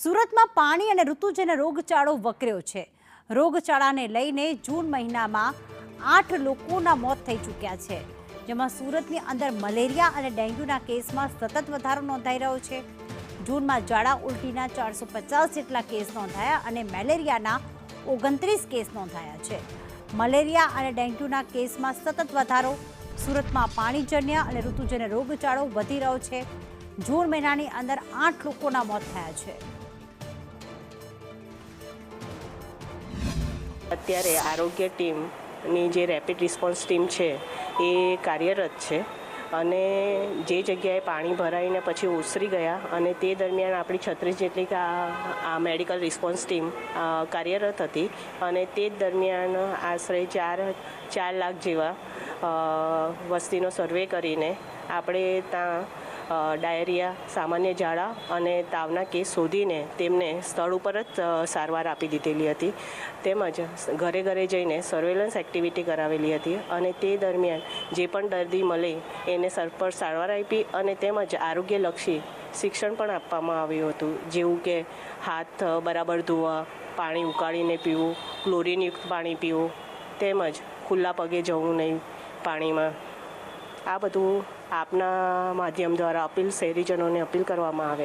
સુરતમાં પાણી અને ઋતુજન્ય રોગચાળો વકર્યો છે। રોગચાળાને લઈને જૂન મહિનામાં 8 લોકોના મોત થઈ ચૂક્યા છે, જેમાં સુરતની અંદર મલેરિયા અને ડેન્ગ્યુના કેસમાં સતત વધારો નોંધાઈ રહ્યો છે। જૂનમાં ઝાડા ઉલટીના 450 જેટલા કેસ નોંધાયા અને મેલેરિયાના 29 કેસ નોંધાયા છે। મલેરિયા અને ડેન્ગ્યુના કેસમાં સતત વધારો, સુરતમાં પાણીજન્ય અને ઋતુજન્ય રોગચાળો વધી રહ્યો છે। જૂન મહિનાની અંદર 8 લોકોના મોત થયા છે। અત્યારે આરોગ્ય ટીમની જે રેપિડ રિસ્પોન્સ ટીમ છે એ કાર્યરત છે અને જે જગ્યાએ પાણી ભરાઈને પછી ઓસરી ગયા અને તે દરમિયાન આપણી 36 જેટલી આ મેડિકલ રિસ્પોન્સ ટીમ કાર્યરત હતી અને તે જ દરમિયાન આશરે 4 લાખ જેવા વસ્તીનો સર્વે કરીને આપણે ત્યાં ડાયરિયા, સામાન્ય ઝાડા અને તાવના કેસ શોધીને તેમને સ્થળ ઉપર જ સારવાર આપી દીધેલી હતી, તેમજ ઘરે ઘરે જઈને સર્વેલન્સ એક્ટિવિટી કરાવેલી હતી અને તે દરમિયાન જે પણ દર્દી મળે એને પર સારવાર આપી અને તેમજ આરોગ્યલક્ષી શિક્ષણ પણ આપવામાં આવ્યું હતું, જેવું કે હાથ બરાબર ધોવા, પાણી ઉકાળીને પીવું, ક્લોરીનયુક્ત પાણી પીવું, તેમજ ખુલ્લા પગે જવું નહીં પાણીમાં। આ બધું આપના માધ્યમ દ્વારા શહેરીજનોને અપીલ કરવામાં આવે।